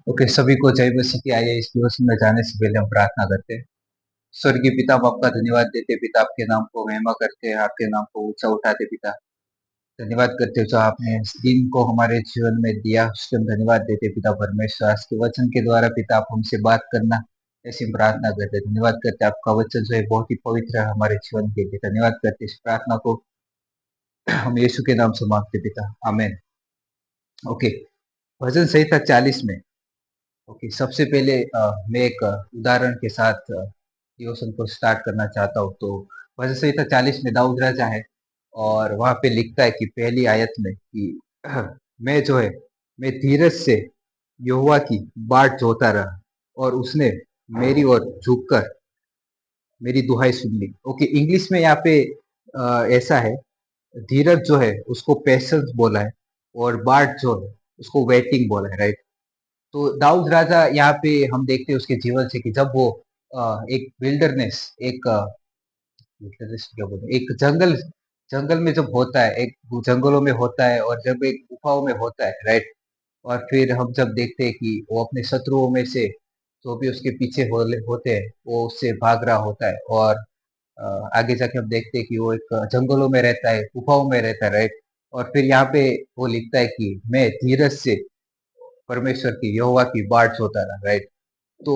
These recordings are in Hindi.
ओके, सभी को जय मसीह की। आइए इस दिवस में जाने से पहले हम प्रार्थना करते हैं। स्वर्गीय पिता, हम आपका धन्यवाद देते हैं पिता, आपके नाम को महिमा करते हैं, आपके नाम को ऊंचा उठाते पिता। धन्यवाद करते हैं जो आपने इस दिन को हमारे जीवन में दिया, उसके हम धन्यवाद देते हैं पिता परमेश्वर। आज के वचन के द्वारा पिता आप हमसे बात करना, ऐसी हम प्रार्थना करते हैं। धन्यवाद करते हैं, आपका वचन जो है बहुत ही पवित्र है हमारे जीवन के लिए। धन्यवाद करते हैं, इस प्रार्थना को हम यीशु के नाम से मांगते पिता, आमीन। ओके, भजन संहिता 40 में। ओके, सबसे पहले मैं एक उदाहरण के साथ डिवोशन को स्टार्ट करना चाहता हूँ। तो भजन संहिता 40 में दाऊद राजा है, और वहां पे लिखता है कि पहली आयत में कि मैं जो है, मैं धीरज से यहोवा की बाट जोता रहा, और उसने मेरी ओर झुककर मेरी दुहाई सुन ली। ओके, इंग्लिश में यहाँ पे ऐसा है, धीरज जो है उसको पेशेंस बोला है, और बाट जो है उसको वेटिंग बोला है, राइट। तो दाऊद राजा यहाँ पे हम देखते हैं उसके जीवन से कि जब वो एक विल्डरनेस, एक wilderness क्या बोलते हैं, एक जंगल, जंगल में जब होता है, एक जंगलों में होता है, और जब एक गुफाओं में होता है, राइट। और फिर हम जब देखते हैं कि वो अपने शत्रुओं में से जो भी उसके पीछे होते हैं, वो उससे भाग रहा होता है। और आगे जाके हम देखते हैं कि वो एक जंगलों में रहता है, गुफाओं में रहता है, राइट। और फिर यहाँ पे वो लिखता है कि मैं धीरज से परमेश्वर की, यहोवा की बाट जोता रहा, राइट। तो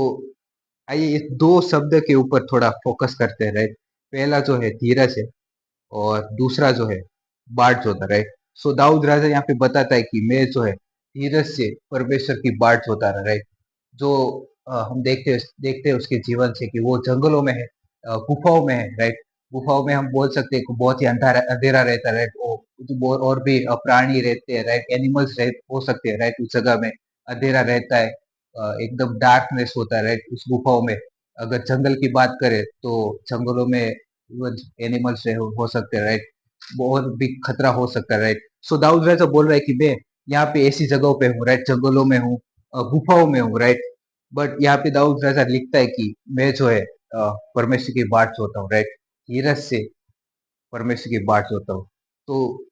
आइए इस दो शब्द के ऊपर थोड़ा फोकस करते हैं, राइट। पहला जो है धीरज है, और दूसरा जो है बाट जोता, राइट। सो दाऊद राजा यहाँ पे बताता है कि मैं जो है धीरज से परमेश्वर की बाट जोता रहा, राइट। जो हम देखते हैं उसके जीवन से कि वो जंगलों में है, गुफाओं में है, राइट। गुफाओं में हम बोल सकते हैं कि बहुत ही अंधेरा अंधेरा रहता है, राइट। और भी प्राणी रहते हैं, राइट। एनिमल्स हो सकते हैं, राइट। उस जगह में अंधेरा रहता है, एकदम डार्कनेस होता है, राइट, उस गुफाओं में। अगर जंगल की बात करें तो जंगलों में एनिमल्स हो सकते हैं, राइट। और भी खतरा हो सकता है, राइट। सो दाऊद राजा बोल रहा है कि मैं यहाँ पे ऐसी जगहों पे हूँ, राइट, जंगलों में हूँ, गुफाओं में हूँ, राइट। बट यहाँ पे दाऊद राजा लिखता है कि मैं जो है परमेश्वर की बाट जोता हूँ, राइट। धीरज से परमेश्वर की बाट जोता हूँ। तो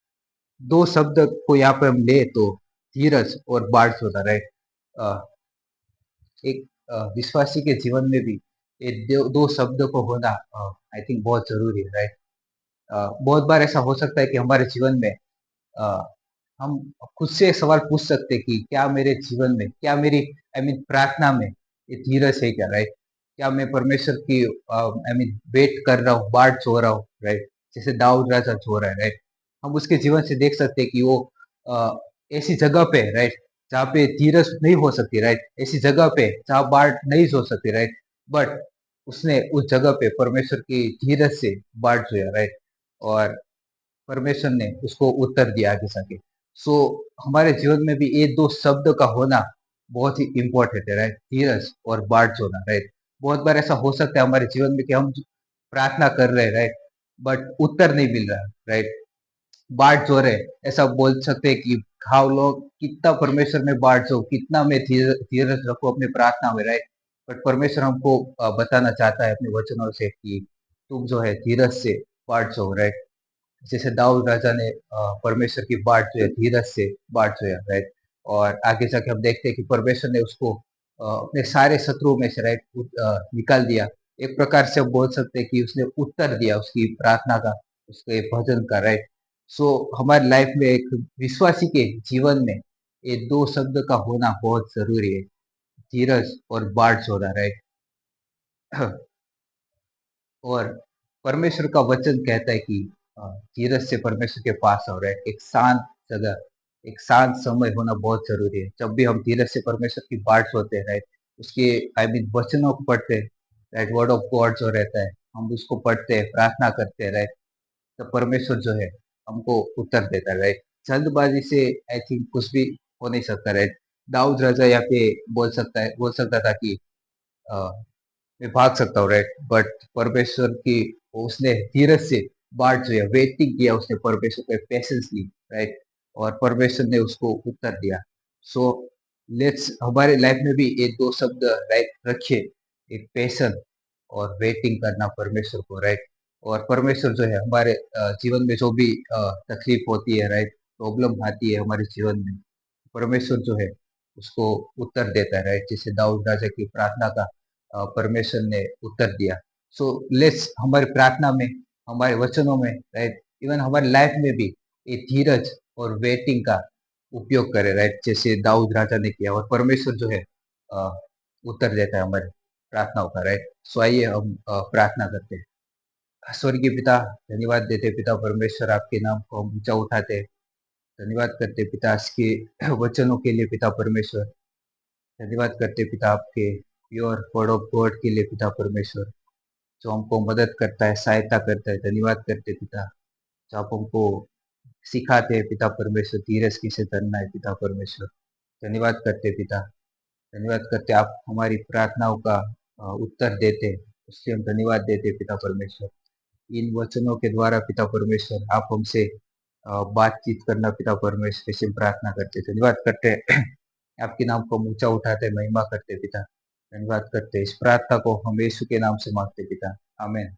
दो शब्द को यहाँ पे हम ले तो धीरज और बाट जोता, राइट। एक विश्वासी के जीवन में भी ये दो शब्द को होना आई थिंक बहुत जरूरी है, राइट। बहुत बार ऐसा हो सकता है कि हमारे जीवन में अ, हम खुद से सवाल पूछ सकते हैं कि क्या मेरे जीवन में, क्या मेरी प्रार्थना में ये धीरज है क्या, राइट। क्या मैं परमेश्वर की वेट कर रहा हूँ, बाट सो रहा हूँ, राइट। जैसे दाऊद राजा सो रहा है, राइट। हम उसके जीवन से देख सकते हैं कि वो अ, ऐसी जगह पे है, राइट, जहाँ पे धीरज नहीं हो सकती, राइट। ऐसी जगह पे जहाँ बाट नहीं सो सकती, राइट। बट उसने उस जगह पे परमेश्वर की धीरज से बाट सोया, राइट। और परमेश्वर ने उसको उत्तर दिया आगे जाके। सो हमारे जीवन में भी ये दो शब्द का होना बहुत ही इम्पोर्टेंट है, राइट। धीरज और बाट जोना, राइट। बहुत बार ऐसा हो सकता है हमारे जीवन में कि हम प्रार्थना कर रहे हैं, राइट, बट उत्तर नहीं मिल रहा, राइट। बाट जो रहे, ऐसा बोल सकते हैं कि हाउ लोग कितना परमेश्वर में बाट जो, कितना मैं धीरज रखूं अपनी प्रार्थना में, राइट। बट परमेश्वर हमको बताना चाहता है अपने वचनों से कि तुम जो है धीरज से बाट जो, राइट। जैसे दाऊद राजा ने परमेश्वर की बाट जो है धीरज से बाट जो है, राइट। और आगे जाके हम देखते हैं कि परमेश्वर ने उसको अपने सारे शत्रुओं में से, राइट, निकाल दिया। एक प्रकार से हम बोल सकते हैं कि उसने उत्तर दिया उसकी प्रार्थना का, उसके भजन का, राइट। सो हमारी लाइफ में एक विश्वासी के जीवन में ये दो शब्द का होना बहुत जरूरी है, धीरज और बाट जोना, राइट। और परमेश्वर का वचन कहता है कि धीरज से परमेश्वर के पास आओ, राइट। एक शांत जगह, एक शांत समय होना बहुत जरूरी है। जब भी हम धीरज से परमेश्वर की बाट होते हैं, राइट, उसके वचनों को पढ़ते हैं, राइट, वर्ड ऑफ गॉड जो रहता है, हम उसको पढ़ते हैं, प्रार्थना करते हैं, राइट। तो परमेश्वर जो है हमको उत्तर देता है, राइट। जल्दबाजी से आई थिंक कुछ भी हो नहीं सकता, राइट। दाऊद राजा यहाँ पे बोल सकता था कि मैं भाग सकता हूँ, राइट। बट परमेश्वर की, उसने धीरज से बाट जो है वेटिंग किया, उसने परमेश्वर पे पेशेंस ली, राइट। और परमेश्वर ने उसको उत्तर दिया। सो लेट्स हमारे लाइफ में भी ये दो शब्द, राइट, रखिए। एक पेशेंस और वेटिंग करना परमेश्वर को, राइट। और परमेश्वर जो है हमारे जीवन में जो भी तकलीफ होती है, राइट, प्रॉब्लम आती है हमारे जीवन में, परमेश्वर जो है उसको उत्तर देता है, राइट? जैसे दाऊद राजा की प्रार्थना का परमेश्वर ने उत्तर दिया। सो लेट्स हमारी प्रार्थना में, हमारे वचनों में, राइट, इवन हमारी लाइफ में भी ये धीरज और वेटिंग का उपयोग करें, राइट, जैसे दाऊद राजा ने किया, और परमेश्वर जो है अ, उत्तर देता है हमारे प्रार्थनाओं का, राइट? सो आइए हम प्रार्थना करते हैं। स्वर्गीय पिता, धन्यवाद देते पिता परमेश्वर, आपके नाम को हम ऊंचा उठाते हैं। धन्यवाद करते पिता इसके वचनों के लिए पिता परमेश्वर। धन्यवाद करते पिता आपके प्योर वर्ड ऑफ गॉड के लिए पिता परमेश्वर, जो हमको मदद करता है, सहायता करता है। धन्यवाद करते पिता, जो आप हमको सिखाते हैं पिता परमेश्वर, धीरज किसे धरना है पिता परमेश्वर। धन्यवाद करते पिता, धन्यवाद करते आप हमारी प्रार्थनाओं का उत्तर देते, उसके हम धन्यवाद देते पिता परमेश्वर। इन वचनों के द्वारा पिता परमेश्वर आप हमसे बातचीत करना पिता परमेश्वर, ऐसे हम प्रार्थना करते, धन्यवाद करते हैं। आपके नाम को हम ऊंचा उठाते, महिमा करते पिता। धन्यवाद करते, इस प्रार्थना को हम यीशु के नाम से मांगते पिता, आमीन।